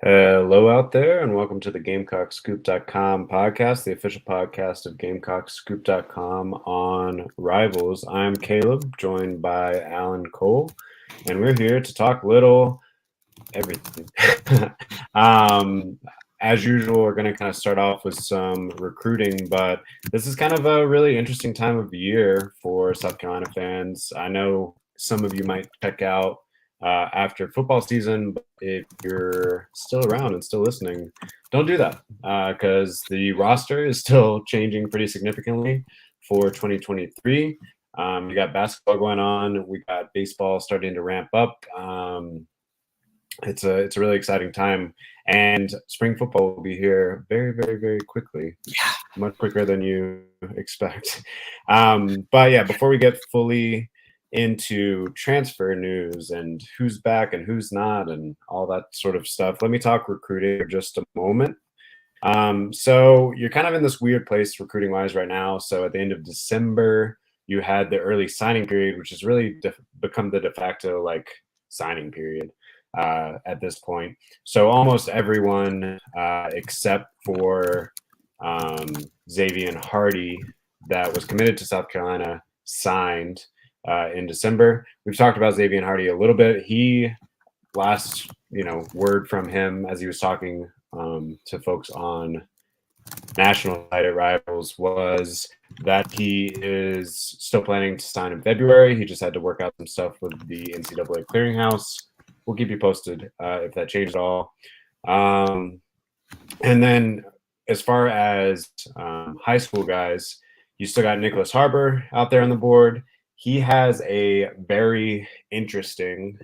Hello out there, and welcome to the GamecockScoop.com podcast, the official podcast of GamecockScoop.com on Rivals. I'm Caleb, joined by Alan Cole, and we're here to talk little everything. As usual, we're going to kind of start off with some recruiting, but this is kind of a really interesting time of year for South Carolina fans. I know some of you might check out after football season, but if you're still around and still listening, don't do that because the roster is still changing pretty significantly for 2023. We got basketball going on. We got baseball starting to ramp up. It's a really exciting time, and spring football will be here very, very, very quickly. Yeah, much quicker than you expect. But yeah, before we get fully into transfer news and who's back and who's not and all that sort of stuff, let me talk recruiting for just a moment. So you're kind of in this weird place recruiting wise right now. So at the end of December, you had the early signing period, which has really become the de facto like signing period at this point. So almost everyone except for Xavier Hardy that was committed to South Carolina signed in December. We've talked about Xavier Hardy a little bit. He last word from him as he was talking to folks on national side at Rivals was that he is still planning to sign in February. He just had to work out some stuff with the NCAA clearinghouse. We'll keep you posted if that changes at all. And then as far as high school guys, you still got Nicholas Harbor out there on the board. He has a very interesting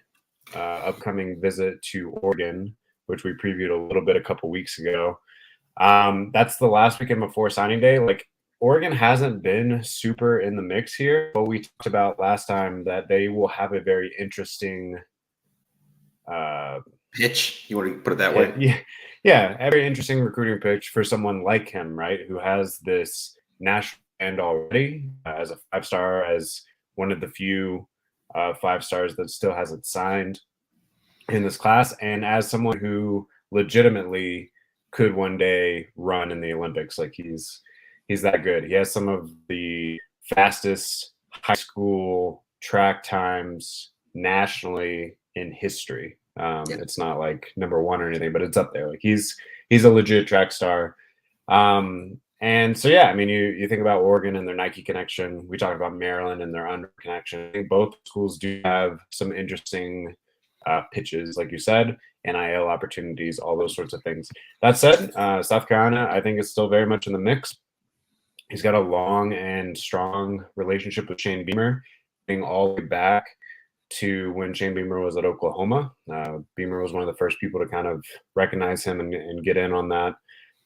upcoming visit to Oregon, which we previewed a little bit a couple weeks ago. That's the last weekend before signing day. Like, Oregon hasn't been super in the mix here, but we talked about last time that they will have a very interesting pitch. You want to put it that way? Yeah, a very interesting recruiting pitch for someone like him, right? Who has this national brand already as a 5-star, as one of the few 5-stars that still hasn't signed in this class, and as someone who legitimately could one day run in the Olympics. Like, he's that good. He has some of the fastest high school track times nationally in history. It's not like number one or anything, but it's up there. Like, he's a legit track star. And so, yeah, I mean, you think about Oregon and their Nike connection. We talked about Maryland and their Under connection. I think both schools do have some interesting pitches, like you said, NIL opportunities, all those sorts of things. That said, South Carolina, I think, is still very much in the mix. He's got a long and strong relationship with Shane Beamer, being all the way back to when Shane Beamer was at Oklahoma. Beamer was one of the first people to kind of recognize him and get in on that.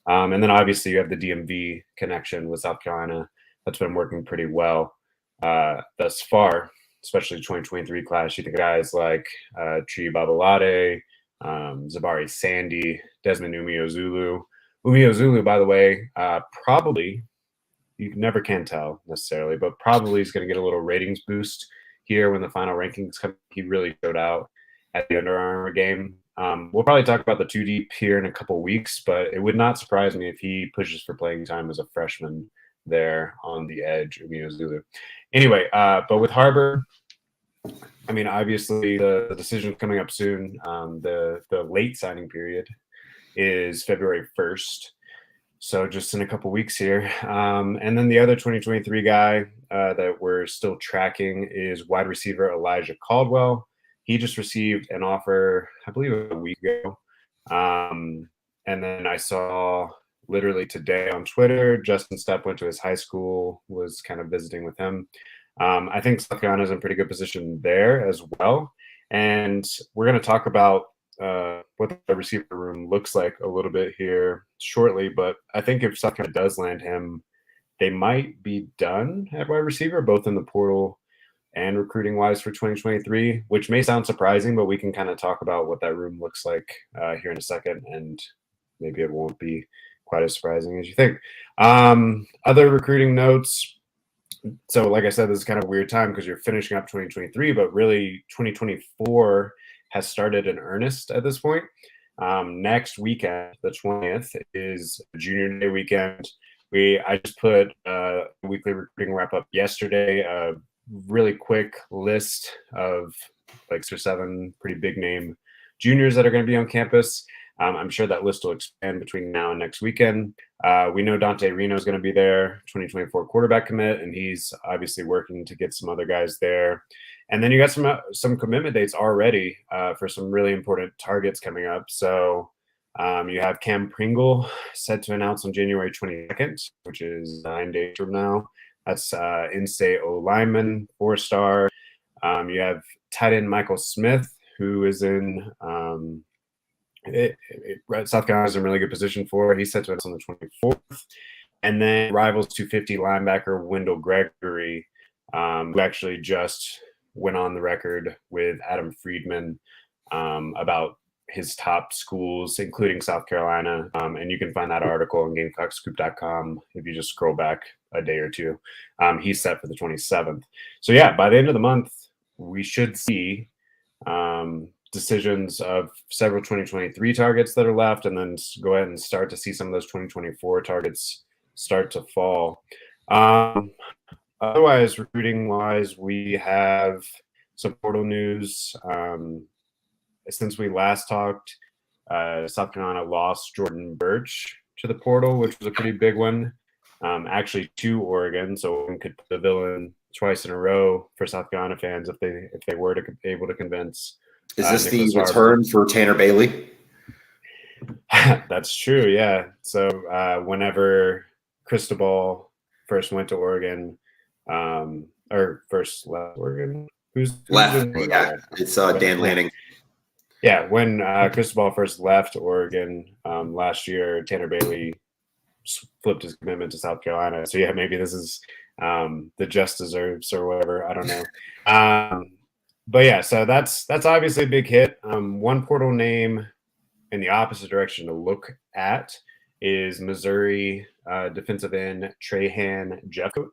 And then obviously you have the DMV connection with South Carolina. That's been working pretty well thus far, especially 2023 class. You think guys like Chi Babalade, Zabari Sandy, Desmond Umeozulu. Umeozulu, by the way, probably, you never can tell necessarily, but probably is going to get a little ratings boost here when the final rankings come. He really showed out at the Under Armour game. We'll probably talk about the 2 deep here in a couple weeks, but it would not surprise me if he pushes for playing time as a freshman there on the edge, Umeozulu. Anyway, but with Harbor, I mean, obviously the decision coming up soon. The late signing period is February 1st. So just in a couple weeks here. And then the other 2023 guy that we're still tracking is wide receiver Elijah Caldwell. He just received an offer, I believe, a week ago. And then I saw literally today on Twitter, Justin Stepp went to his high school, was kind of visiting with him. I think South Carolina is in pretty good position there as well. And we're going to talk about what the receiver room looks like a little bit here shortly. But I think if South Carolina does land him, they might be done at wide receiver, both in the portal and recruiting wise for 2023, which may sound surprising, but we can kind of talk about what that room looks like here in a second. And maybe it won't be quite as surprising as you think. Other recruiting notes. So like I said, this is kind of a weird time because you're finishing up 2023, but really 2024 has started in earnest at this point. Next weekend, the 20th, is Junior Day weekend. I just put a weekly recruiting wrap up yesterday. A really quick list of like 6 or 7 pretty big name juniors that are going to be on campus. I'm sure that list will expand between now and next weekend. We know Dante Reno is going to be there, 2024 quarterback commit, and he's obviously working to get some other guys there. And then you got some commitment dates already for some really important targets coming up. So you have Cam Pringle set to announce on January 22nd, which is 9 days from now. That's in-state O lineman, 4-star. You have tight end Michael Smith, who is in South Carolina's in a really good position for. He's set to announce on the 24th. And then Rivals 250 linebacker Wendell Gregory, who actually just went on the record with Adam Friedman about his top schools, including South Carolina. And you can find that article on GamecockScoop.com if you just scroll back a day or two. He's set for the 27th. So yeah, by the end of the month, we should see decisions of several 2023 targets that are left, and then go ahead and start to see some of those 2024 targets start to fall. Otherwise, recruiting-wise, we have some portal news. Since we last talked, South Carolina lost Jordan Birch to the portal, which was a pretty big one, actually to Oregon. So Oregon could put the villain twice in a row for South Carolina fans if they were able to convince. Is this the return for Tanner Bailey? That's true, yeah. So whenever Cristobal first went to Oregon, or first left Oregon, who's left? Yeah, it's Dan Lanning. Yeah, when Cristobal first left Oregon last year, Tanner Bailey flipped his commitment to South Carolina. So yeah, maybe this is the just deserves or whatever. I don't know. But yeah, so that's obviously a big hit. One portal name in the opposite direction to look at is Missouri defensive end Trahan Jeffcoat.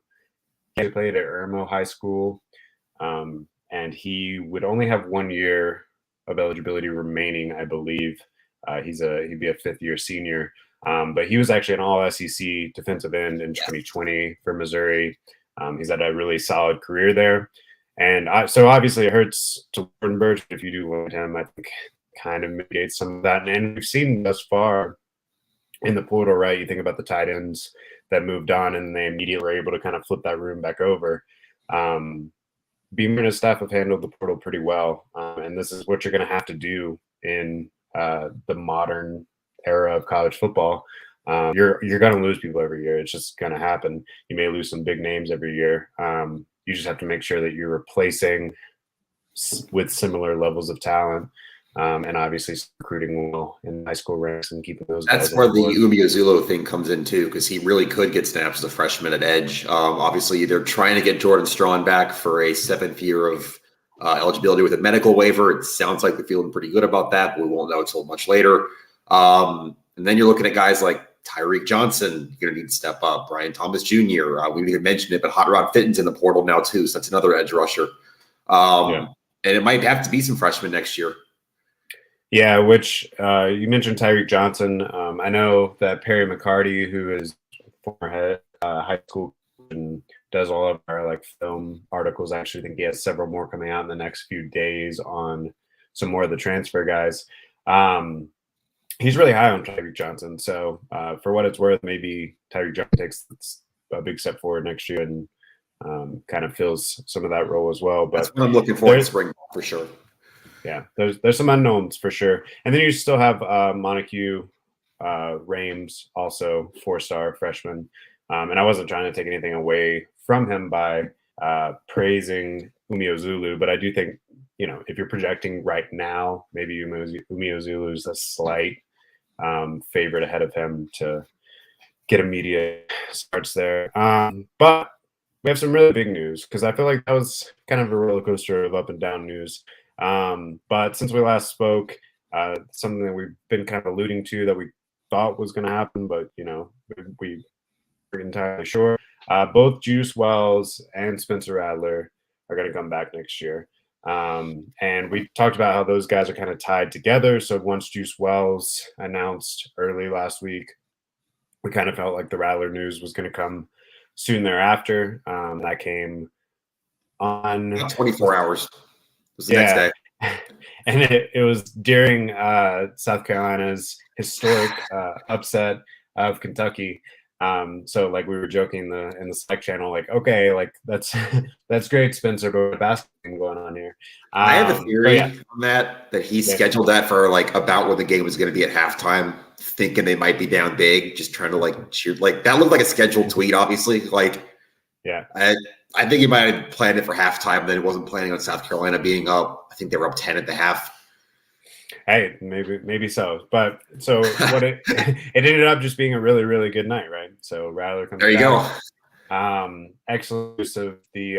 He played at Irmo High School, and he would only have 1 year of eligibility remaining, I believe. He'd be a 5th-year senior, but he was actually an All-SEC defensive end in 2020 for Missouri. He's had a really solid career there. And so obviously it hurts to Jordan Birch if you do lose him. I think kind of mitigates some of that. And we've seen thus far in the portal, right? You think about the tight ends that moved on and they immediately were able to kind of flip that room back over. Beamer and his staff have handled the portal pretty well. And this is what you're going to have to do in the modern era of college football. You're going to lose people every year. It's just going to happen. You may lose some big names every year. You just have to make sure that you're replacing with similar levels of talent, and obviously recruiting well in high school ranks and keeping those guys. That's where the Umeozulu thing comes in too, because he really could get snaps as a freshman at edge. Obviously, they're trying to get Jordan Strawn back for a 7th year of eligibility with a medical waiver. It sounds like they're feeling pretty good about that, but we won't know until much later. And then you're looking at guys like Tyreek Johnson, you're going to need to step up. Brian Thomas Jr., we didn't even mention it, but Hot Rod Fitton's in the portal now too, so that's another edge rusher. And it might have to be some freshmen next year. Yeah, which you mentioned Tyreek Johnson. I know that Perry McCarty, who is former head high school and does all of our like film articles. I actually think he has several more coming out in the next few days on some more of the transfer guys. He's really high on Tyreek Johnson. So for what it's worth, maybe Tyreek Johnson takes a big step forward next year and kind of fills some of that role as well. But that's what I'm looking for in spring for sure. Yeah, there's some unknowns for sure. And then you still have Montague Rames, also 4-star freshman. And I wasn't trying to take anything away from him by praising Umeozulu, but I do think, if you're projecting right now, maybe Umeozulu is a slight favorite ahead of him to get immediate starts there. But we have some really big news because I feel like that was kind of a roller coaster of up and down news. But since we last spoke, something that we've been kind of alluding to that we thought was going to happen, but we weren't entirely sure. Both Juice Wells and Spencer Rattler are going to come back next year. And we talked about how those guys are kind of tied together. So once Juice Wells announced early last week, we kind of felt like the Rattler news was going to come soon thereafter. That came on About 24 hours. It was the next yeah. day. And it was during South Carolina's historic upset of Kentucky. So like we were joking in the Slack channel, like, okay, like that's that's great, Spencer, but basketball going on here. I have a theory Yeah. on that he scheduled that for like about when the game was going to be at halftime, thinking they might be down big, just trying to like cheer. Like that looked like a scheduled tweet, obviously. Like, yeah, I think he might have planned it for halftime, then it wasn't planning on South Carolina being up. I think they were up 10 at the half. Hey, maybe so. But so what it ended up just being a really, really good night, right? So Rattler comes There you back. go. Excellent use of the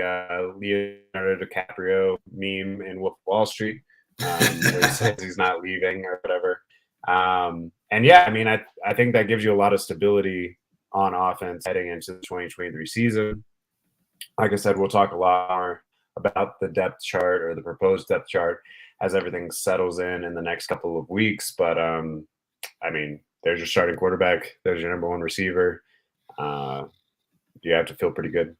Leonardo DiCaprio meme in Wolf of Wall Street, where he says he's not leaving or whatever. And yeah, I mean, I think that gives you a lot of stability on offense heading into the 2023 season. Like I said, we'll talk a lot more about the depth chart or the proposed depth chart as everything settles in the next couple of weeks. But I mean, there's your starting quarterback. There's your number one receiver. You have to feel pretty good.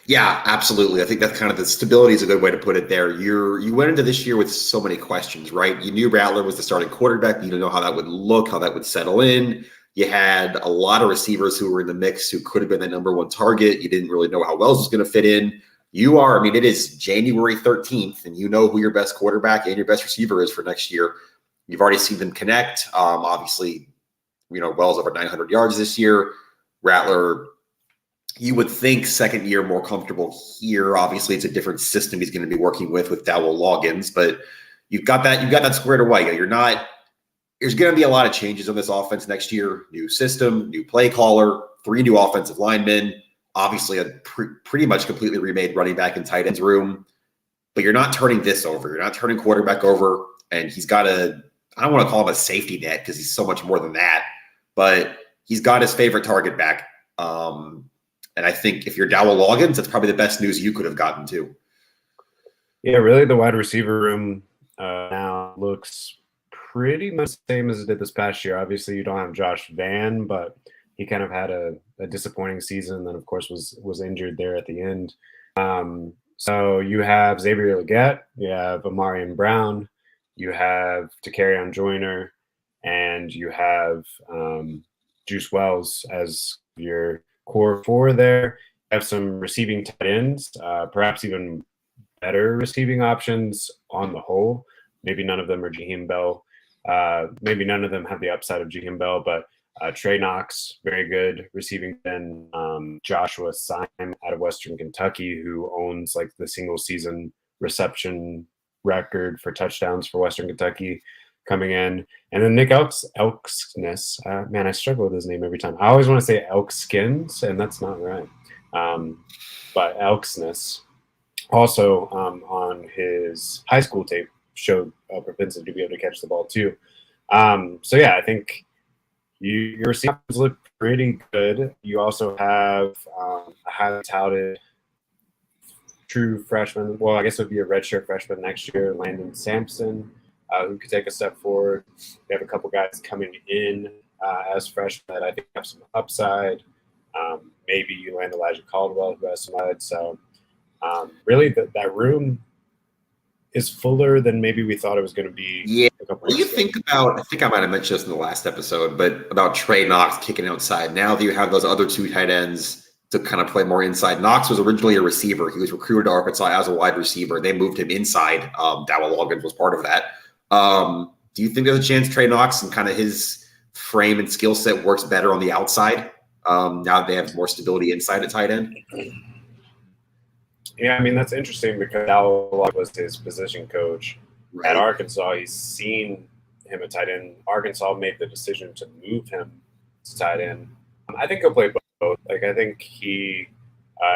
Yeah, absolutely. I think that's kind of the stability is a good way to put it there. You went into this year with so many questions, right? You knew Rattler was the starting quarterback. You didn't know how that would look, how that would settle in. You had a lot of receivers who were in the mix who could have been the number one target. You didn't really know how Wells was going to fit in. It is January 13th, and you know who your best quarterback and your best receiver is for next year. You've already seen them connect. Obviously, Wells over 900 yards this year. Rattler, you would think second year more comfortable here. Obviously, it's a different system he's going to be working with Dowell Loggins, but you've got that squared away. There's going to be a lot of changes on this offense next year. New system, new play caller, 3 new offensive linemen, obviously a pretty much completely remade running back and tight ends room. But you're not turning this over. You're not turning quarterback over. And he's got I don't want to call him a safety net because he's so much more than that. But he's got his favorite target back. And I think if you're Dowell Loggins, that's probably the best news you could have gotten too. Yeah, really, the wide receiver room now looks pretty much the same as it did this past year. Obviously, you don't have Josh Van, but he kind of had a disappointing season, and then of course was injured there at the end. So you have Xavier Legette, you have Amarian Brown, you have Takarion Joyner, and you have Juice Wells as your core 4 there. You have some receiving tight ends, perhaps even better receiving options on the whole. Maybe none of them are Jaheim Bell. Maybe none of them have the upside of Jaheim Bell, but Trey Knox, very good receiving end. Joshua Syme out of Western Kentucky, who owns like the single season reception record for touchdowns for Western Kentucky, coming in. And then Nick Elksness. Man, I struggle with his name every time. I always want to say Elkskins, and that's not right. But Elksness also on his high school tape showed a propensity to be able to catch the ball too. So yeah, I think your receivers look pretty good. You also have a highly touted true freshman. Well, I guess it would be a redshirt freshman next year, Landon Sampson, who could take a step forward. We have a couple guys coming in as freshmen that I think have some upside. Maybe you land Elijah Caldwell, who has some upside. So really, that room is fuller than maybe we thought it was going to be. Yeah. What do you think about, I think I might have mentioned this in the last episode, but about Trey Knox kicking outside. Now that you have those other 2 tight ends to kind of play more inside. Knox was originally a receiver. He was recruited to Arkansas as a wide receiver. They moved him inside. Dowell Loggins was part of that. Do you think there's a chance Trey Knox and kind of his frame and skill set works better on the outside now that they have more stability inside at tight end? Yeah, I mean, that's interesting because Dowell was his position coach at Arkansas. He's seen him at tight end. Arkansas made the decision to move him to tight end. I think he'll play both. Like, I think he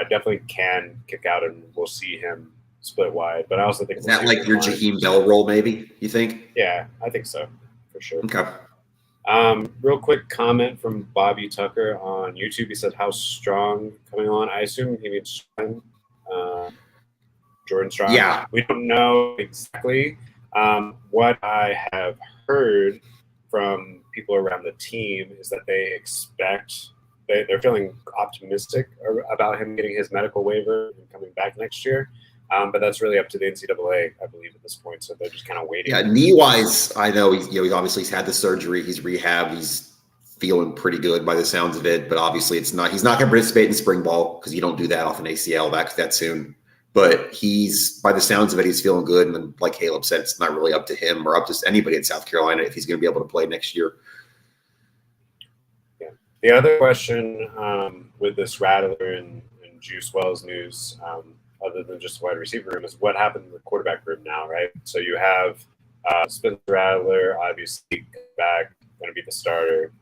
definitely can kick out, and we'll see him split wide. But I also think is that like your Jaheim Bell role, maybe, you think? Yeah, I think so, for sure. Okay. Real quick comment from Bobby Tucker on YouTube. He said, "How strong coming on?" I assume he means strong. Jordan Strong. Yeah. We don't know exactly. What I have heard from people around the team is that they expect they're feeling optimistic about him getting his medical waiver and coming back next year. But that's really up to the NCAA, I believe, at this point. So they're just kind of waiting. Yeah, knee-wise, I know he's had the surgery, he's rehabbed, he's feeling pretty good by the sounds of it. But obviously, he's not going to participate in spring ball because you don't do that off an ACL that soon. But by the sounds of it, he's feeling good. And then, like Caleb said, it's not really up to him or up to anybody in South Carolina if he's going to be able to play next year. Yeah. The other question with this Rattler and Juice Wells news, other than just the wide receiver room, is what happened in the quarterback room now, right? So you have Spencer Rattler, obviously back, going to be the starter.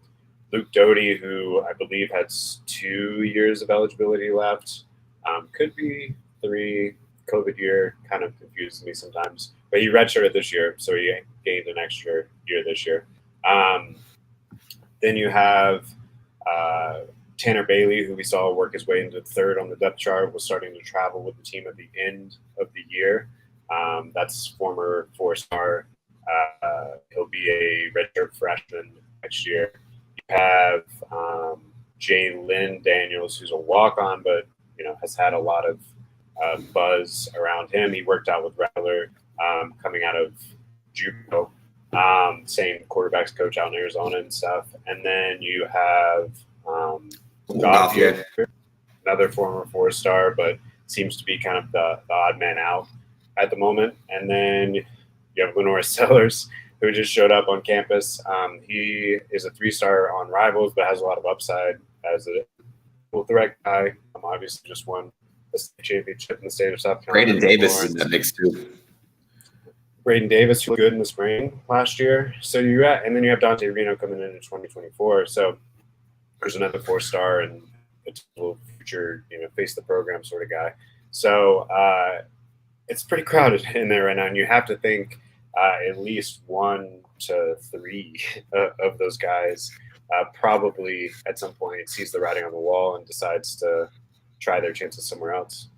Luke Doty, who I believe has 2 years of eligibility left, could be 3. COVID year kind of confuses me sometimes, but he redshirted this year, so he gained an extra year this year. Then you have Tanner Bailey, who we saw work his way into third on the depth chart, was starting to travel with the team at the end of the year. That's former 4-star. He'll be a redshirt freshman next year. You have Jalen Daniels, who's a walk-on, but has had a lot of buzz around him. He worked out with Rattler coming out of JUCO, same quarterbacks coach out in Arizona and stuff. And then you have Goff, another former 4-star, but seems to be kind of the odd man out at the moment. And then you have Lenore Sellers, who just showed up on campus. He is a 3-star on Rivals, but has a lot of upside as a threat guy. Obviously just won the state championship in the state of South Carolina. Braden Davis is in that mix too. Braden Davis was good in the spring last year. So and then you have Dante Reno coming in 2024. So there's another 4-star and a total future, face the program sort of guy. So it's pretty crowded in there right now, and you have to think at least 1 to 3 of those guys probably at some point sees the writing on the wall and decides to try their chances somewhere else.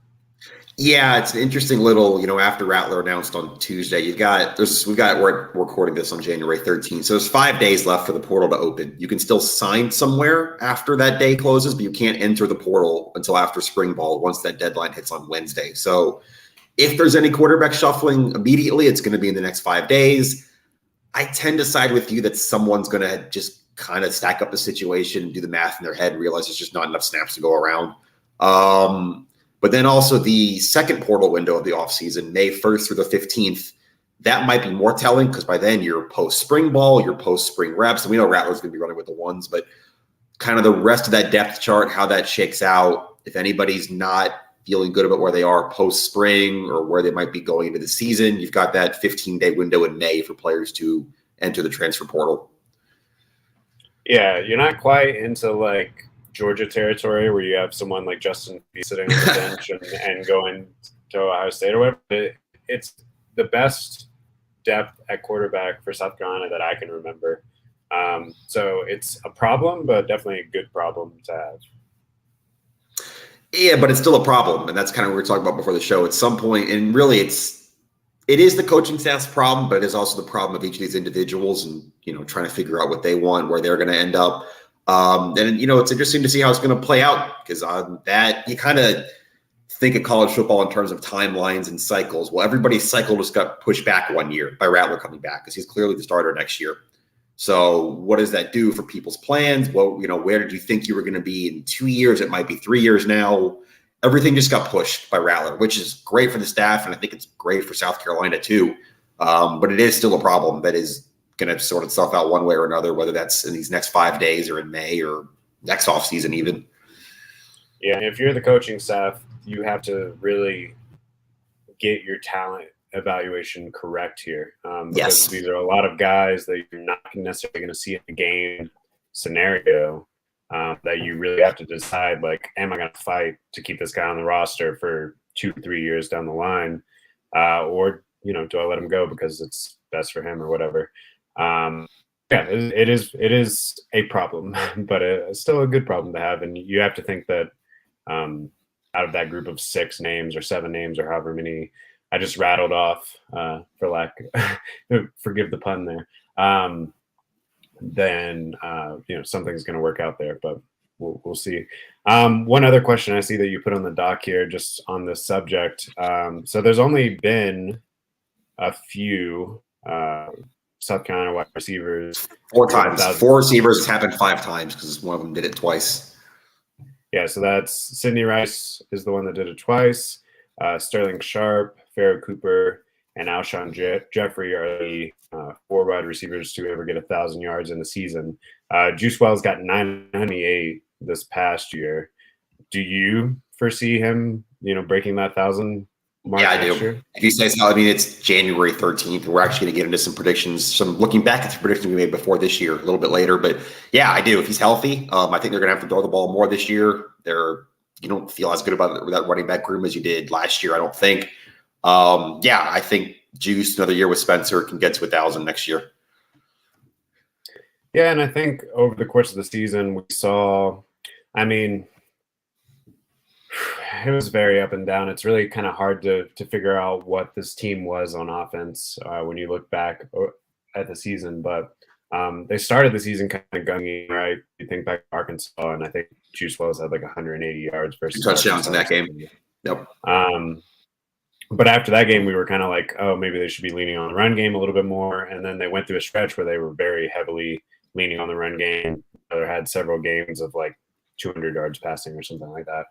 Yeah, it's an interesting little, after Rattler announced on Tuesday, we're recording this on January 13th. So there's 5 days left for the portal to open. You can still sign somewhere after that day closes, but you can't enter the portal until after spring ball once that deadline hits on Wednesday. So if there's any quarterback shuffling immediately, it's going to be in the next 5 days. I tend to side with you that someone's going to just kind of stack up the situation and do the math in their head and realize there's just not enough snaps to go around. But then also the second portal window of the offseason, May 1st through the 15th, that might be more telling because by then you're post-spring ball, you're post-spring reps. And we know Rattler's going to be running with the ones, but kind of the rest of that depth chart, how that shakes out, if anybody's not feeling good about where they are post-spring or where they might be going into the season, you've got that 15-day window in May for players to enter the transfer portal. Yeah, you're not quite into like Georgia territory where you have someone like Justin sitting on the bench and going to Ohio State or whatever. It's the best depth at quarterback for South Carolina that I can remember. So it's a problem, but definitely a good problem to have. Yeah, but it's still a problem. And that's kind of what we were talking about before the show. At some point, and really it is the coaching staff's problem, but it is also the problem of each of these individuals and, trying to figure out what they want, where they're going to end up. And, it's interesting to see how it's going to play out because on that, you kind of think of college football in terms of timelines and cycles. Well, everybody's cycle just got pushed back 1 year by Rattler coming back because he's clearly the starter next year. So what does that do for people's plans? Well, where did you think you were going to be in 2 years? It might be 3 years now. Everything just got pushed by Rattler, which is great for the staff. And I think it's great for South Carolina too. But it is still a problem that is going to sort itself out one way or another, whether that's in these next 5 days or in May or next offseason even. Yeah, if you're the coaching staff, you have to really get your talent evaluation correct here. Because these are a lot of guys that you're not necessarily going to see in a game scenario that you really have to decide, like, am I going to fight to keep this guy on the roster for 2 or 3 years down the line? Or, do I let him go because it's best for him or whatever? It is a problem, but it's still a good problem to have. And you have to think that out of that group of 6 names or 7 names or however many I just rattled off, for lack, forgive the pun there, then something's going to work out there. But we'll see. One other question I see that you put on the doc here, just on this subject. So there's only been a few South Carolina wide receivers. 4 times. 4 receivers. It's happened 5 times because one of them did it twice. Yeah, so that's Sidney Rice is the one that did it twice. Sterling Sharp, Pharaoh Cooper, and Alshon Jeffrey are the 4 wide receivers to ever get 1,000 yards in a season. Juice Wells got 998 this past year. Do you foresee him, breaking that 1,000 mark? Yeah, I do. Year? If you say so, I mean, it's January 13th. We're actually going to get into some predictions, looking back at the predictions we made before this year, a little bit later. But yeah, I do. If he's healthy, I think they're going to have to throw the ball more this year. You don't feel as good about that running back room as you did last year, I don't think. Yeah, I think Juice, another year with Spencer, can get to 1,000 next year. Yeah, and I think over the course of the season, we saw, it was very up and down. It's really kind of hard to figure out what this team was on offense when you look back at the season. But they started the season kind of gungy, right? You think back to Arkansas, and I think Juice Wells had like 180 yards versus touchdowns in that game. Yep. But after that game, we were kind of like, oh, maybe they should be leaning on the run game a little bit more. And then they went through a stretch where they were very heavily leaning on the run game. They had several games of like 200 yards passing or something like that.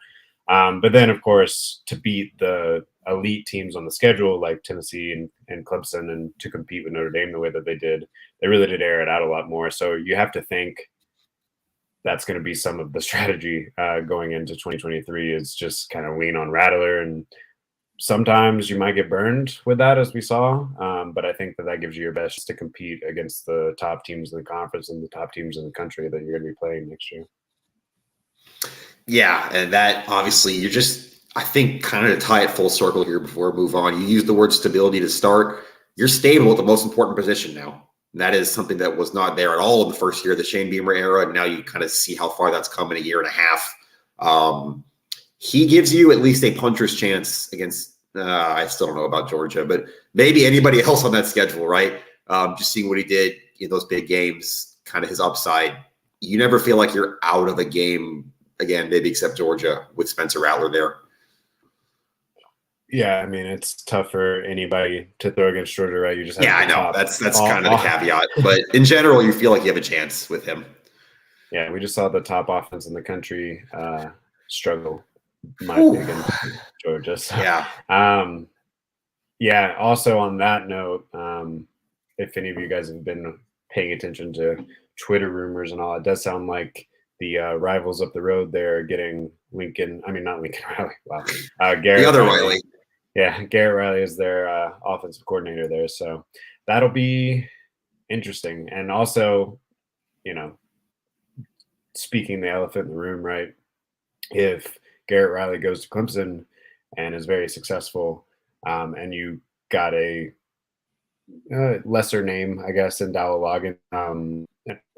But then, of course, to beat the elite teams on the schedule like Tennessee and Clemson, and to compete with Notre Dame the way that they did, they really did air it out a lot more. So you have to think that's going to be some of the strategy going into 2023, is just kind of lean on Rattler. And sometimes you might get burned with that, as we saw. But I think that gives you your best to compete against the top teams in the conference and the top teams in the country that you're going to be playing next year. Yeah, and that obviously I think kind of to tie it full circle here before we move on, you use the word stability to start. You're stable at the most important position now. And that is something that was not there at all in the first year of the Shane Beamer era. And now you kind of see how far that's come in a year and a half. He gives you at least a puncher's chance against, I still don't know about Georgia, but maybe anybody else on that schedule, right? Just seeing what he did in those big games, kind of his upside. You never feel like you're out of a game, again, maybe except Georgia with Spencer Rattler there. Yeah, I mean, it's tough for anybody to throw against Georgia, right? You just have I know. That's kind of the caveat. But in general, you feel like you have a chance with him. Yeah, we just saw the top offense in the country struggle, might be against Georgia. So, yeah. Also on that note, if any of you guys have been paying attention to Twitter rumors and all, it does sound like the rivals up the road there are getting not Lincoln Riley. Wow. Garrett the other Riley. Yeah, Garrett Riley is their offensive coordinator there. So that'll be interesting. And also, speaking the elephant in the room, right? If Garrett Riley goes to Clemson and is very successful, and you got a lesser name, I guess, in Dowell Logan,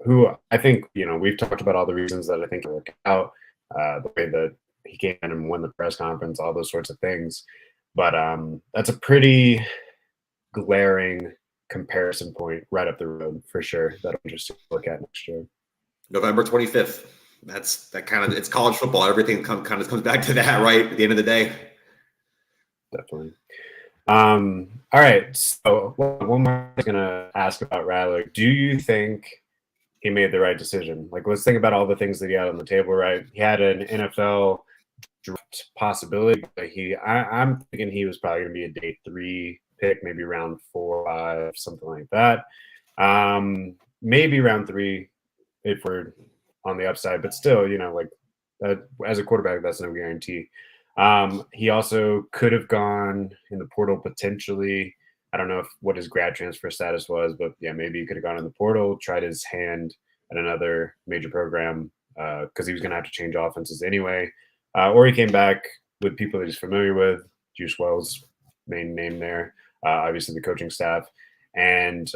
who I think, we've talked about all the reasons that I think will work out, the way that he came in and won the press conference, all those sorts of things. But that's a pretty glaring comparison point right up the road for sure. That'll be interesting to look at next year. November 25th. It's college football. Everything kind of comes back to that, right? At the end of the day. Definitely. All right. So one more I'm going to ask about Rattler. Do you think he made the right decision? Like, let's think about all the things that he had on the table, right? He had an NFL draft possibility, but I'm thinking he was probably going to be a day 3 pick, maybe round 4, 5, something like that. Maybe round 3 if we're on the upside, but still, as a quarterback, that's no guarantee. He also could have gone in the portal potentially. I don't know what his grad transfer status was, but yeah, maybe he could have gone in the portal, tried his hand at another major program because he was going to have to change offenses anyway. Or he came back with people that he's familiar with, Juice Wells, main name there, obviously the coaching staff. And,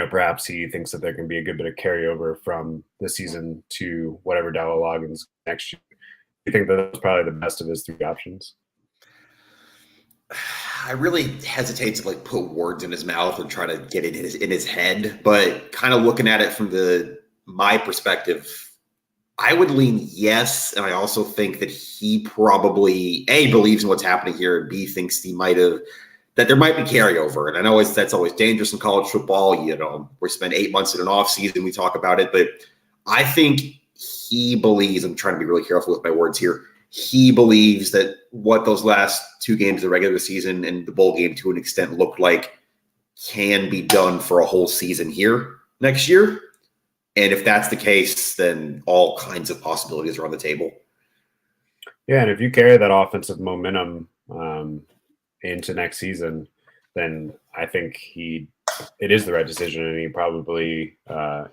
perhaps he thinks that there can be a good bit of carryover from this season to whatever Dowell Loggins next year. You think that was probably the best of his three options? I really hesitate to like put words in his mouth and try to get it in his head, but kind of looking at it from my perspective, I would lean yes, and I also think that he probably A, believes in what's happening here, and B, thinks that there might be carryover. And I know that's always dangerous in college football. You know, we spend 8 months in an off season, we talk about it, but I think he believes, I'm trying to be really careful with my words here, he believes that what those last 2 games of the regular season and the bowl game to an extent looked like can be done for a whole season here next year. And if that's the case, then all kinds of possibilities are on the table. Yeah, and if you carry that offensive momentum into next season, then I think it is the right decision, and he probably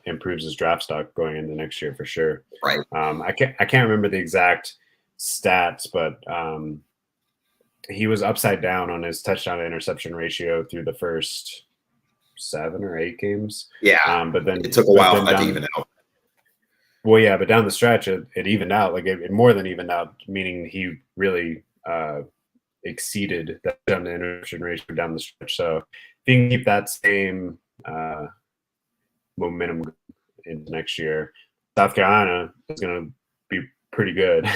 improves his draft stock going into next year for sure. Right. I can't remember the exact stats, but he was upside down on his touchdown to interception ratio through the first 7 or 8 games. Yeah, but then it took a while for that to even out. Well, yeah, but down the stretch, it evened out. Like it more than evened out, meaning he really exceeded that touchdown to interception ratio down the stretch. So if you can keep that same momentum into next year, South Carolina is going to be pretty good.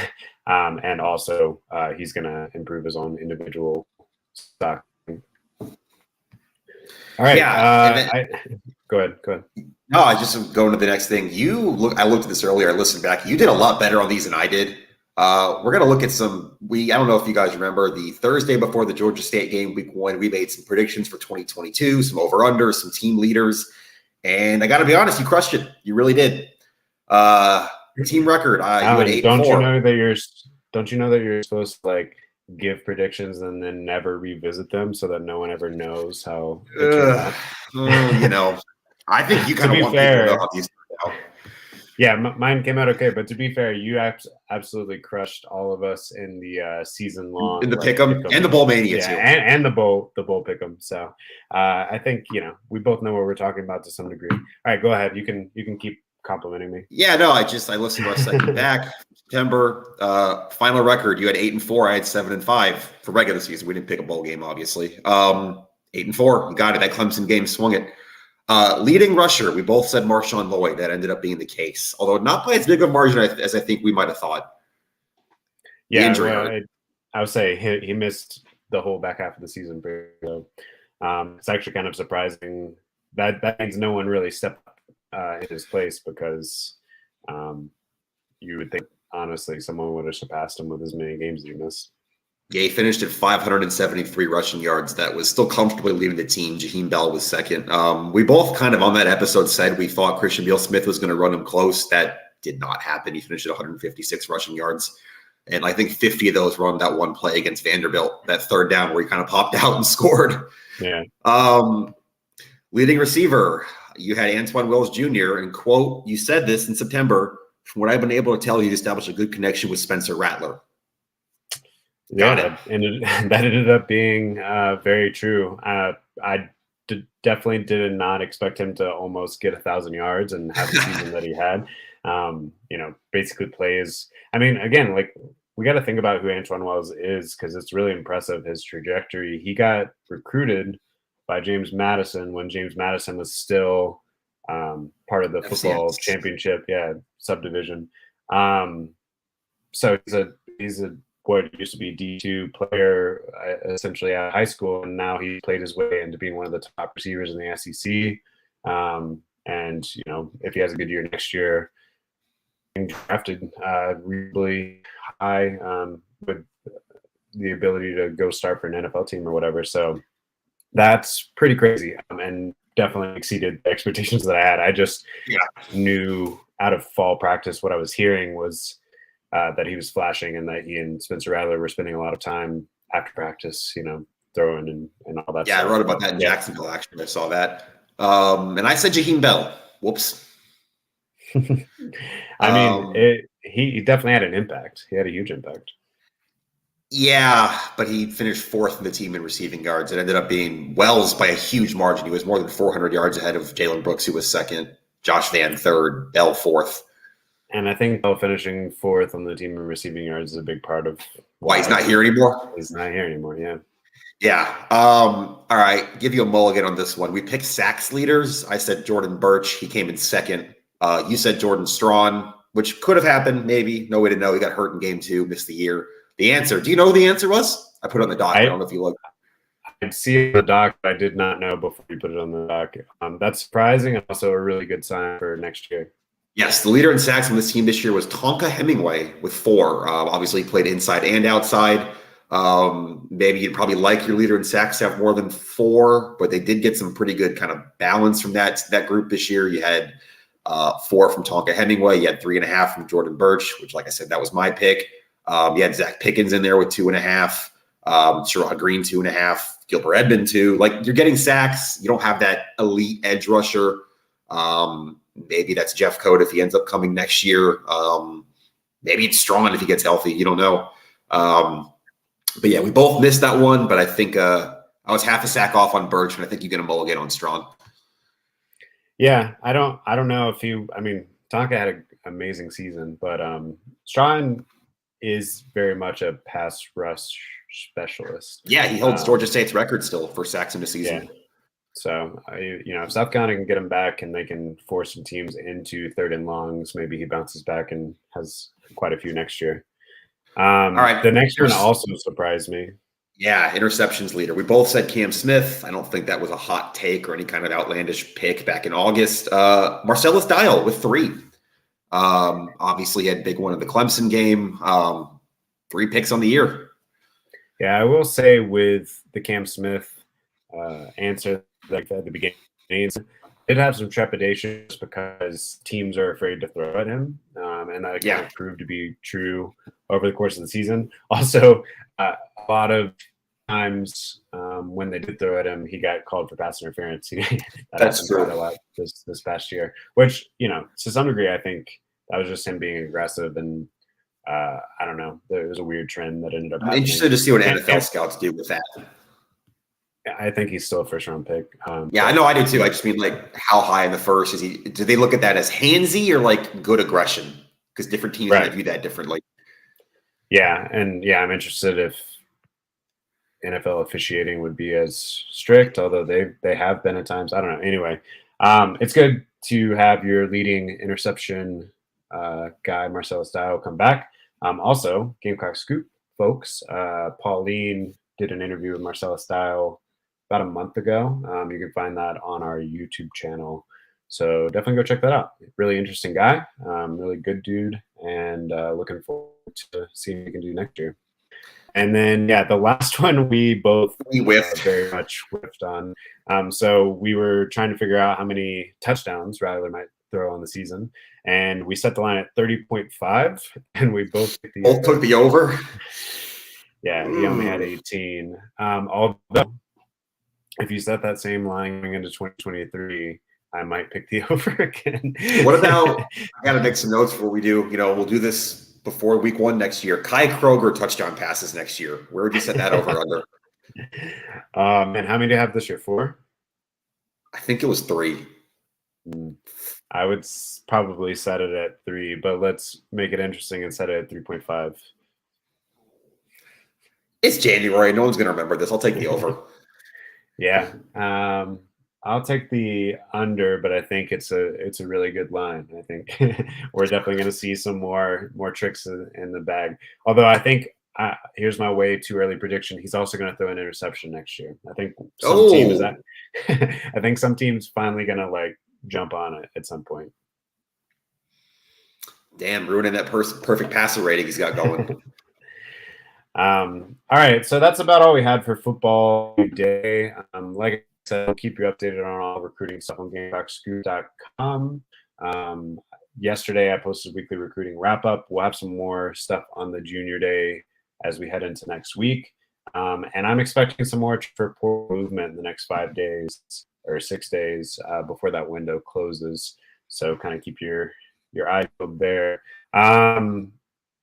And also, he's going to improve his own individual stock. All right. Yeah. Go ahead. No, I just going to the next thing. I looked at this earlier. I listened back. You did a lot better on these than I did. We're going to look at I don't know if you guys remember the Thursday before the Georgia State game, week 1, we made some predictions for 2022, some over-unders, some team leaders. And I got to be honest, you crushed it. You really did. Team record. You had 8-4. Don't you know that you're supposed to like give predictions and then never revisit them so that no one ever knows how it turned out? You know, I think you kind of want people to know how these turned out. Yeah, mine came out okay, but to be fair, you absolutely crushed all of us in the season long in the pick'em and the bowl mania too, and the bowl pick'em. So I think we both know what we're talking about to some degree. All right, go ahead. You can keep complimenting me. Yeah, no, I listened to our second back. September final record. You had 8-4. I had 7-5 for regular season. We didn't pick a bowl game, obviously. 8-4. You got it. That Clemson game swung it. Leading rusher. We both said Marshawn Lloyd. That ended up being the case, although not by as big a margin as I think we might have thought. Yeah, I would say he missed the whole back half of the season. So it's actually kind of surprising. That means no one really stepped up in his place because you would think, honestly, someone would have surpassed him with as many games as he missed. Yeah, he finished at 573 rushing yards. That was still comfortably leading the team. Jaheim Bell was second. We both kind of on that episode said we thought Christian Beal-Smith was going to run him close. That did not happen. He finished at 156 rushing yards. And I think 50 of those were on that one play against Vanderbilt, that third down where he kind of popped out and scored. Yeah. Leading receiver, you had Antoine Wells Jr. And quote, you said this in September, from what I've been able to tell, you established a good connection with Spencer Rattler. Yeah, and that ended up being very true. I definitely did not expect him to almost get 1,000 yards and have the season that he had. Basically plays. I mean, again, like we got to think about who Antoine Wells is because it's really impressive, his trajectory. He got recruited by James Madison when James Madison was still part of the football championship, subdivision. So he's a what used to be a D2 player essentially at high school, and now he played his way into being one of the top receivers in the SEC. And if he has a good year next year, being drafted really high with the ability to go start for an NFL team or whatever. So that's pretty crazy, and definitely exceeded the expectations that I had. I just knew out of fall practice what I was hearing was that he was flashing and that he and Spencer Rattler were spending a lot of time after practice, throwing and all that. Yeah, stuff. I wrote about that in Jacksonville, actually. I saw that. And I said Jaheim Bell. Whoops. I mean, he definitely had an impact. He had a huge impact. Yeah, but he finished 4th in the team in receiving yards. It ended up being Wells by a huge margin. He was more than 400 yards ahead of Jalen Brooks, who was 2nd, Josh Van 3rd, Bell 4th. And I think finishing fourth on the team in receiving yards is a big part of Why he's not here anymore? He's not here anymore, yeah. Yeah. All right. Give you a mulligan on this one. We picked sacks leaders. I said Jordan Birch. He came in second. You said Jordan Strawn, which could have happened, maybe. No way to know. He got hurt in game 2, missed the year. The answer. Do you know who the answer was? I put it on the doc. I don't know if you looked. I'd see the doc, but I did not know before you put it on the doc. That's surprising and also a really good sign for next year. Yes, the leader in sacks on this team this year was Tonka Hemingway with 4. Obviously, he played inside and outside. Maybe you'd probably like your leader in sacks to have more than 4, but they did get some pretty good kind of balance from that group this year. You had 4 from Tonka Hemingway. You had 3.5 from Jordan Birch, which, like I said, that was my pick. You had Zach Pickens in there with 2.5. Sherrod Green 2.5. Gilbert Edmond 2. Like, you're getting sacks. You don't have that elite edge rusher. Maybe that's Jeff Code if he ends up coming next year. Maybe it's Strawn if he gets healthy. You don't know. But yeah, we both missed that one. But I think I was half a sack off on Birch, and I think you get a mulligan on Strawn. Yeah, I don't know if he. I mean, Tonka had an amazing season, but Strawn is very much a pass rush specialist. Yeah, he holds Georgia State's record still for sacks in the season. Yeah. So, if South Carolina can get him back and they can force some teams into 3rd and longs, maybe he bounces back and has quite a few next year. All right. The next one also surprised me. Yeah, interceptions leader. We both said Cam Smith. I don't think that was a hot take or any kind of outlandish pick back in August. Marcellus Dial with 3. Obviously, he had a big one in the Clemson game. 3 picks on the year. Yeah, I will say with the Cam Smith answer, like at the beginning, did have some trepidation just because teams are afraid to throw at him, and that kind of proved to be true over the course of the season. Also, a lot of times when they did throw at him, he got called for pass interference. That's true. A lot this past year, which to some degree, I think that was just him being aggressive, and I don't know. There was a weird trend that ended up happening. I'm interested to see what NFL scouts do with that. I think he's still a first-round pick. I know I do too. I just mean, like, how high in the first is he? Do they look at that as handsy or like good aggression? Because different teams might view that differently. Yeah, and I'm interested if NFL officiating would be as strict, although they have been at times. I don't know. Anyway, it's good to have your leading interception guy, Marcellus Dial, come back. Also, Gamecock Scoop folks, Pauline did an interview with Marcellus Dial about a month ago. You can find that on our YouTube channel. So definitely go check that out. Really interesting guy, really good dude, and looking forward to seeing what he can do next year. And then, the last one we both very much whiffed on. So we were trying to figure out how many touchdowns Rattler might throw on the season, and we set the line at 30.5, and we both took the over. Yeah, he only had 18. Although, if you set that same line going into 2023, I might pick the over again. What about, I got to make some notes before we do, we'll do this before week 1 next year. Kai Kroger touchdown passes next year. Where would you set that over under? And how many do you have this year? 4? I think it was 3. I would probably set it at 3, but let's make it interesting and set it at 3.5. It's January. No one's going to remember this. I'll take the over. Yeah. I'll take the under, but I think it's a really good line. I think we're definitely going to see some more tricks in the bag. Although I think here's my way too early prediction. He's also going to throw an interception next year. I think some team is that. I think some team's finally going to jump on it at some point. Damn, ruining that perfect passer rating he's got going. All right, so that's about all we had for football today. Like I said, we'll keep you updated on all recruiting stuff on GamecockScoop.com. Yesterday, I posted weekly recruiting wrap-up. We'll have some more stuff on the junior day as we head into next week. And I'm expecting some more for portal movement in the next 5 days or 6 days before that window closes. So kind of keep your eyes peeled there.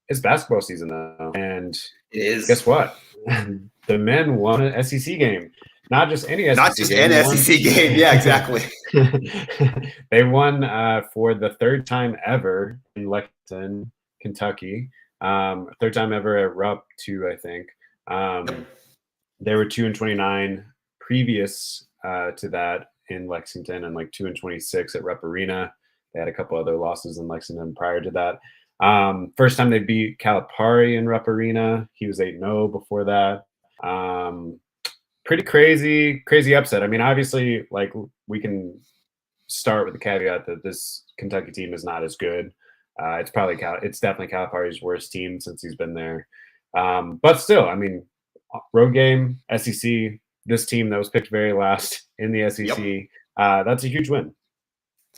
It's basketball season though, and it is. Guess what? The men won an SEC game. not just any SEC Not just game. an SEC game. Yeah, exactly. They won for the third time ever in Lexington, Kentucky. Third time ever at Rupp too, I think. They were 2-29 previous to that in Lexington, and like 2-26 at Rupp Arena. They had a couple other losses in Lexington prior to that. First time they beat Calipari in Rupp Arena. He was 8-0 before that. Pretty crazy upset. I mean, obviously, like, we can start with the caveat that this Kentucky team is not as good. It's definitely Calipari's worst team since he's been there. But still, I mean, road game, SEC, this team that was picked very last in the SEC, Yep. That's a huge win.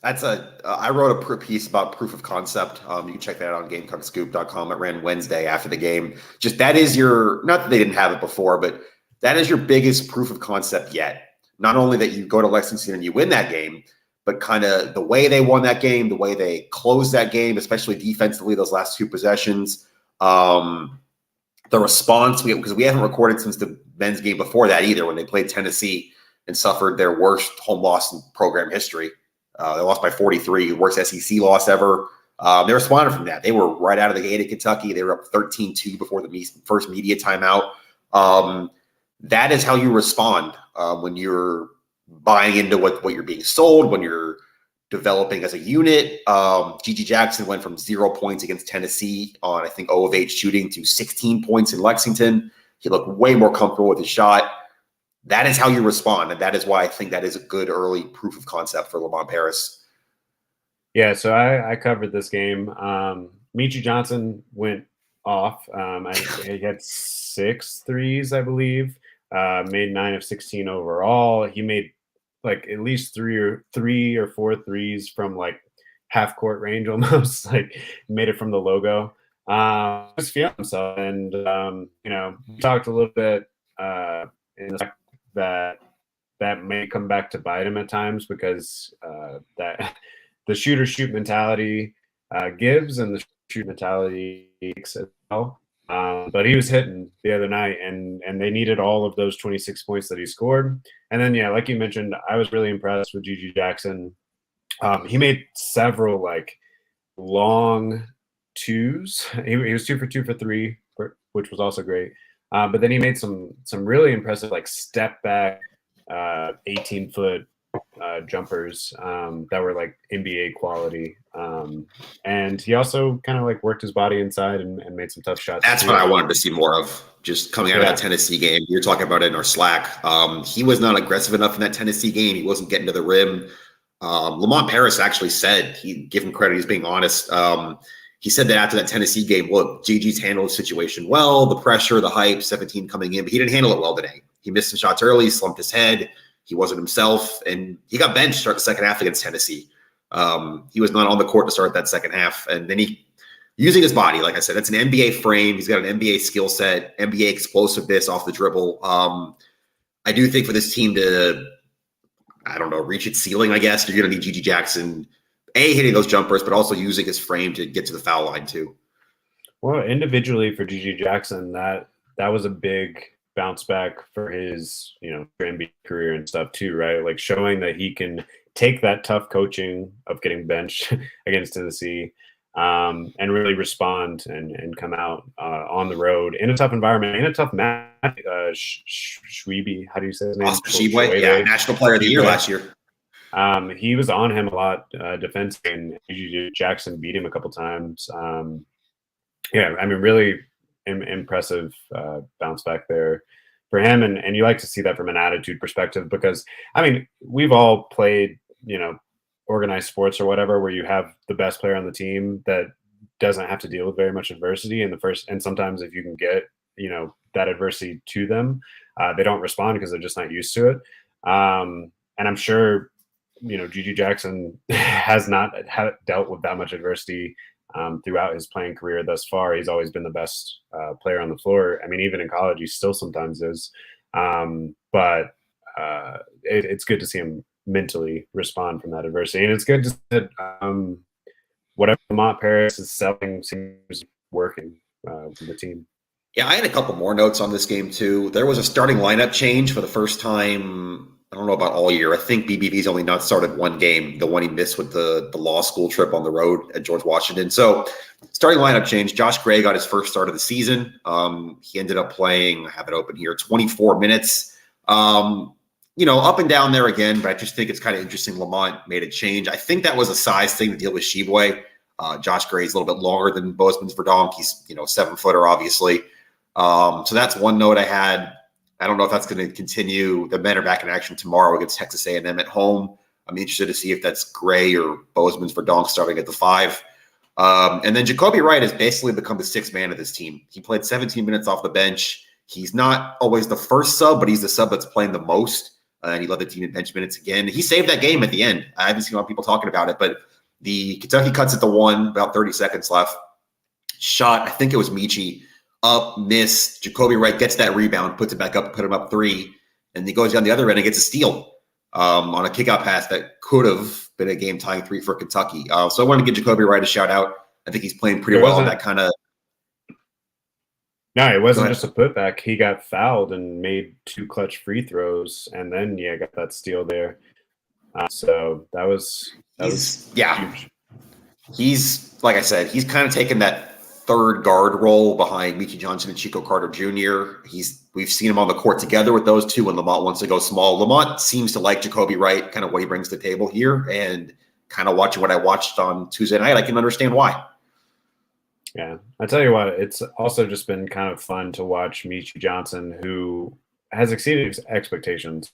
I wrote a piece about proof of concept. You can check that out on GamecockScoop.com. It ran Wednesday after the game. Just that is not that they didn't have it before, but that is your biggest proof of concept yet. Not only that you go to Lexington and you win that game, but kind of the way they won that game, the way they closed that game, especially defensively, those last two possessions. The response, because we haven't recorded since the men's game before that either, when they played Tennessee and suffered their worst home loss in program history. They lost by 43, worst SEC loss ever. They responded from that. They were right out of the gate at Kentucky. They were up 13-2 before the first media timeout. That is how you respond when you're buying into what you're being sold, when you're developing as a unit. G.G. Jackson went from 0 points against Tennessee on, I think, 0 of 8 shooting to 16 points in Lexington. He looked way more comfortable with his shot. That is how you respond, and that is why I think that is a good early proof of concept for Lamont Paris. Yeah, so I covered this game. Michi Johnson went off. He had 6 threes, I believe. Made 9 of 16 overall. He made like at least three or four threes from like half court range almost. Like made it from the logo. Just feeling himself, and we talked a little bit in the fact that may come back to bite him at times, because that the shoot mentality gives, and the shoot mentality takes as well. But he was hitting the other night, and they needed all of those 26 points that he scored. And then, yeah, like you mentioned, I was really impressed with G.G. Jackson. He made several like long twos. He was 2 for 2 for 3, which was also great. But then he made some really impressive like step back 18-foot jumpers that were like NBA quality. And he also kind of like worked his body inside and made some tough shots. That's what I wanted to see more of, just coming out of that Tennessee game. You're talking about it in our Slack. He was not aggressive enough in that Tennessee game. He wasn't getting to the rim. Lamont Paris actually said, he give him credit, he's being honest. He said that after that Tennessee game, look, GG's handled the situation well, the pressure, the hype, 17 coming in, but he didn't handle it well today. He missed some shots early, slumped his head. He wasn't himself, and he got benched to start the second half against Tennessee. He was not on the court to start that second half. And then he, using his body, like I said, that's an NBA frame. He's got an NBA skill set, NBA explosiveness off the dribble. I do think for this team to, I don't know, reach its ceiling, I guess, you're going to need G.G. Jackson, hitting those jumpers, but also using his frame to get to the foul line too. Well, individually for G.G. Jackson, that was a big bounce back for his, NBA career and stuff too, right? Like showing that he can take that tough coaching of getting benched against Tennessee and really respond and come out on the road in a tough environment, in a tough match. Schwebe, how do you say his name? Oscar Tshiebwe, yeah, National Player of the Year last year. He was on him a lot defensively, and G.G. Jackson beat him a couple times. Yeah, I mean, really impressive bounce back there for him. And you like to see that from an attitude perspective, because, I mean, we've all played, organized sports or whatever, where you have the best player on the team that doesn't have to deal with very much adversity in the first. And sometimes if you can get, that adversity to them, they don't respond because they're just not used to it. And I'm sure, G.G. Jackson has not dealt with that much adversity throughout his playing career thus far. He's always been the best player on the floor. I mean, even in college, he still sometimes is. But it's good to see him mentally respond from that adversity. And it's good to see that whatever Lamont Paris is selling seems working for the team. Yeah, I had a couple more notes on this game too. There was a starting lineup change for the first time. I don't know about all year. I think BBV's only not started one game, the one he missed with the law school trip on the road at George Washington. So starting lineup change. Josh Gray got his first start of the season. He ended up playing, I have it open here, 24 minutes. Up and down there again, but I just think it's kind of interesting. Lamont made a change. I think that was a size thing to deal with Sheboy. Josh Gray's a little bit longer than Bozeman's Verdonk. He's, 7-footer, obviously. So that's one note I had. I don't know if that's going to continue. The men are back in action tomorrow against Texas A&M at home. I'm interested to see if that's Gray or Bozeman's Verdonk starting at the 5. And then Jacoby Wright has basically become the sixth man of this team. He played 17 minutes off the bench. He's not always the first sub, but he's the sub that's playing the most. And he led the team in bench minutes again. He saved that game at the end. I haven't seen a lot of people talking about it, but the Kentucky cuts it to 1, about 30 seconds left. Shot, I think it was Michi, up, miss. Jacoby Wright gets that rebound, puts it back up, put him up 3, and he goes down the other end and gets a steal on a kickout pass that could have been a game-tying 3 for Kentucky. So I wanted to give Jacoby Wright a shout-out. I think he's playing pretty well in that kind of – No, it wasn't just a putback. He got fouled and made 2 clutch free throws, and then got that steal there. So that was huge. He's, like I said, he's kind of taken that third guard role behind Michi Johnson and Chico Carter Jr. We've seen him on the court together with those two when Lamont wants to go small. Lamont seems to like Jacoby Wright, kind of what he brings to the table here, and kind of watching what I watched on Tuesday night, I can understand why. Yeah, I tell you what, it's also just been kind of fun to watch Michi Johnson, who has exceeded expectations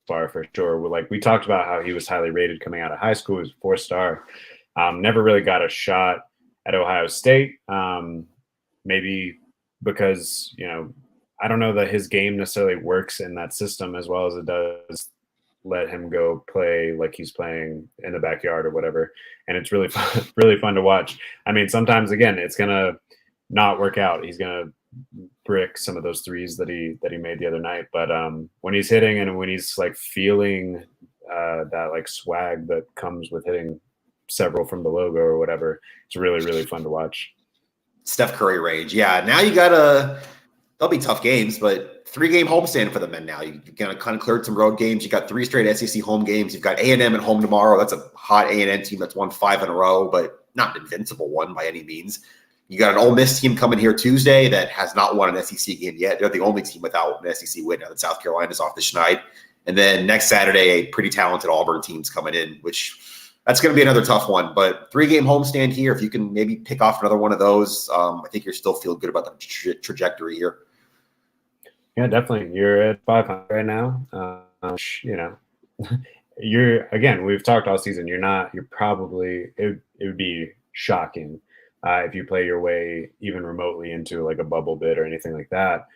far for sure. We talked about how he was highly rated coming out of high school. He was a 4-star. Never really got a shot at Ohio State. Maybe because, I don't know that his game necessarily works in that system as well as it does let him go play like he's playing in the backyard or whatever. And it's really fun, really fun to watch. I mean, sometimes again, it's going to not work out. He's going to brick some of those threes that he made the other night. But when he's hitting and when he's feeling that swag that comes with hitting several from the logo or whatever, it's really, really fun to watch. Steph Curry range. Yeah. Now they'll be tough games, but 3-game homestand for the men now. You kind of cleared some road games. You got 3 straight SEC home games. You've got A&M at home tomorrow. That's a hot A&M team that's won 5 in a row, but not an invincible one by any means. You got an Ole Miss team coming here Tuesday that has not won an SEC game yet. They're the only team without an SEC win now that South Carolina's off the schneid. And then next Saturday, a pretty talented Auburn team's coming in, which that's going to be another tough one. But 3-game homestand here, if you can maybe pick off another one of those, I think you're still feeling good about the trajectory here. Yeah, definitely. You're at 500 right now. We've talked all season. It would be shocking if you play your way even remotely into a bubble bid or anything like that.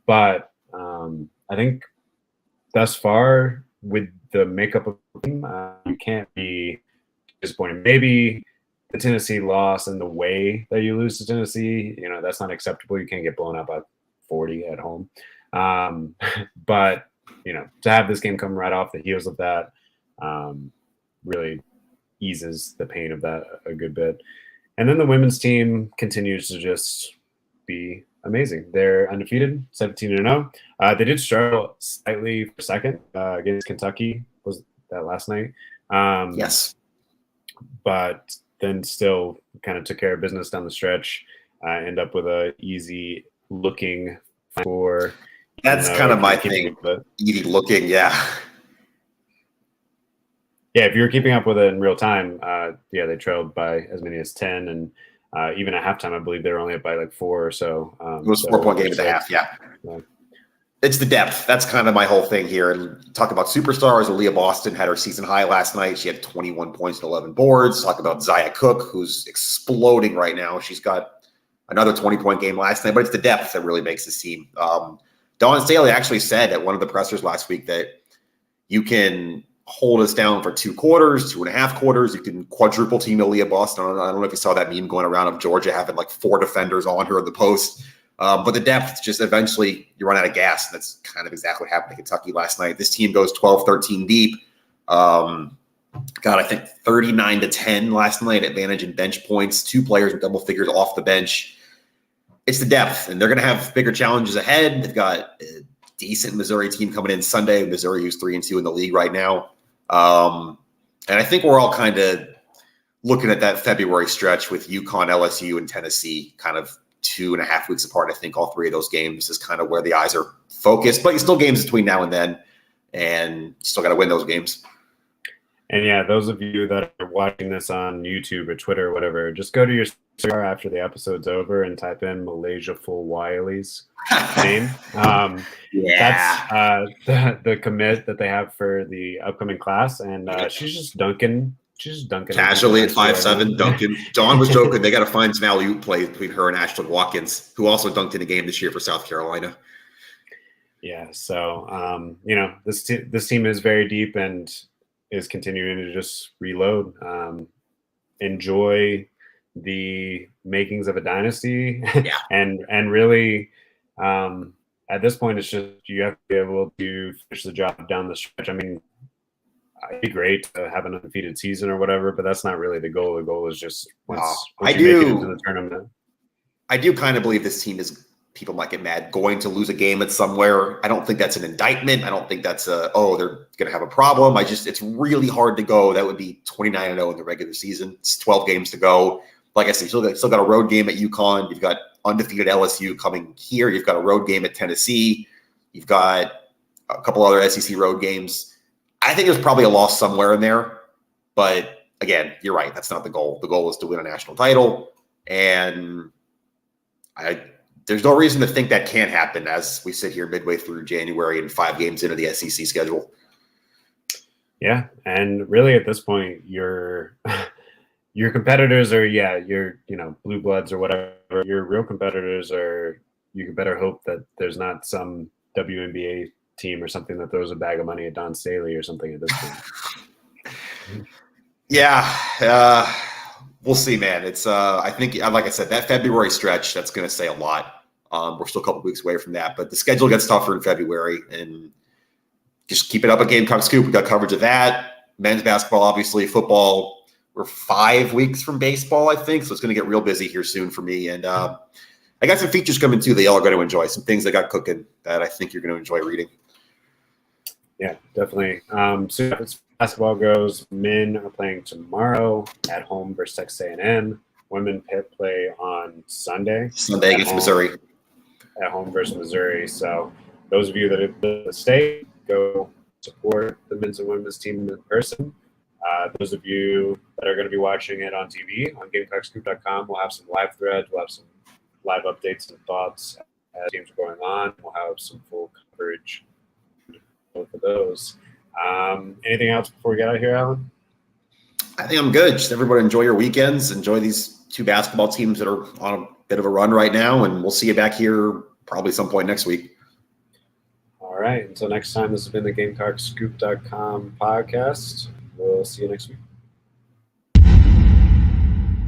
But I think thus far with the makeup of the team, you can't be disappointed. Maybe the Tennessee loss and the way that you lose to Tennessee, that's not acceptable. You can't get blown out by 40 at home. But, to have this game come right off the heels of that really eases the pain of that a good bit. And then the women's team continues to just be amazing. They're undefeated, 17-0. They did struggle slightly for second against Kentucky. Was that last night? Yes. But then still kind of took care of business down the stretch. End up with a easy looking for. That's kind of my thing. Easy looking, yeah. Yeah, if you were keeping up with it in real time, they trailed by as many as 10, and even at halftime, I believe they were only up by 4 or so. It was a 4-point game at the half, yeah. It's the depth. That's kind of my whole thing here. And talk about superstars. Aaliyah Boston had her season high last night. She had 21 points and 11 boards. Talk about Zaya Cook, who's exploding right now. She's got another 20-point game last night, but it's the depth that really makes this team. Dawn Staley actually said at one of the pressers last week that you can hold us down for 2 quarters, 2.5 quarters. You can quadruple team Aaliyah Boston. I don't know if you saw that meme going around of Georgia having 4 defenders on her in the post. But the depth, just eventually you run out of gas. And that's kind of exactly what happened to Kentucky last night. This team goes 12-13 deep. I think 39-10 last night, advantage in bench points, 2 players in double figures off the bench. it's the depth, and they're going to have bigger challenges ahead. They've got a decent Missouri team coming in Sunday. Missouri, who's 3-2 in the league right now. And I think we're all kind of looking at that February stretch with UConn, LSU, and Tennessee kind of 2.5 weeks apart. I think all three of those games is kind of where the eyes are focused, but still games between now and then, and you still got to win those games. And yeah, those of you that are watching this on YouTube or Twitter or whatever, just go to your search bar after the episode's over and type in Malaysia Full Wiley's name. That's the commit that they have for the upcoming class, and she's just dunking. She's just dunking casually at 5'7", dunking. Dawn was joking they got to find some alley-oop plays between her and Ashlyn Watkins, who also dunked in a game this year for South Carolina. Yeah, so this team is very deep and is continuing to just reload. Enjoy the makings of a dynasty, and really, at this point, it's just you have to be able to finish the job down the stretch. I mean, it'd be great to have an undefeated season or whatever, but that's not really the goal. The goal is just once you make it into the tournament. I do kind of believe this team is, people might get mad, going to lose a game at somewhere. I don't think that's an indictment. I don't think that's they're going to have a problem. It's really hard to go. That would be 29-0 in the regular season. It's 12 games to go. Like I said, you still got a road game at UConn. You've got undefeated LSU coming here. You've got a road game at Tennessee. You've got a couple other SEC road games. I think there's probably a loss somewhere in there. But again, you're right. That's not the goal. The goal is to win a national title. And there's no reason to think that can't happen as we sit here midway through January and 5 games into the SEC schedule. Yeah. And really at this point, your competitors are, your, blue bloods or whatever. Your real competitors are, you can better hope that there's not some WNBA team or something that throws a bag of money at Don Staley or something at this point. Yeah. We'll see, man. It's I think, like I said, that February stretch, that's going to say a lot. We're still a couple weeks away from that, but the schedule gets tougher in February, and just keep it up at Gamecock Scoop. We got coverage of that. Men's basketball, obviously, football. We're 5 weeks from baseball, I think, so it's going to get real busy here soon for me. And I got some features coming too that y'all are going to enjoy. Some things I got cooking that I think you're going to enjoy reading. Yeah, definitely. So as basketball goes, men are playing tomorrow at home versus Texas A&M. Women play on Sunday. Sunday against Missouri. At home versus Missouri. So those of you that are in the state, go support the men's and women's team in person. Those of you that are going to be watching it on TV, on GamecockScoop.com, we'll have some live threads. We'll have some live updates and thoughts as games are going on. We'll have some full coverage for those. Anything else before we get out of here, Alan? I think I'm good. Just everybody enjoy your weekends. Enjoy these 2 basketball teams that are on a bit of a run right now, and we'll see you back here probably some point next week. All right. Until next time, this has been the GamecockScoop.com podcast. We'll see you next week.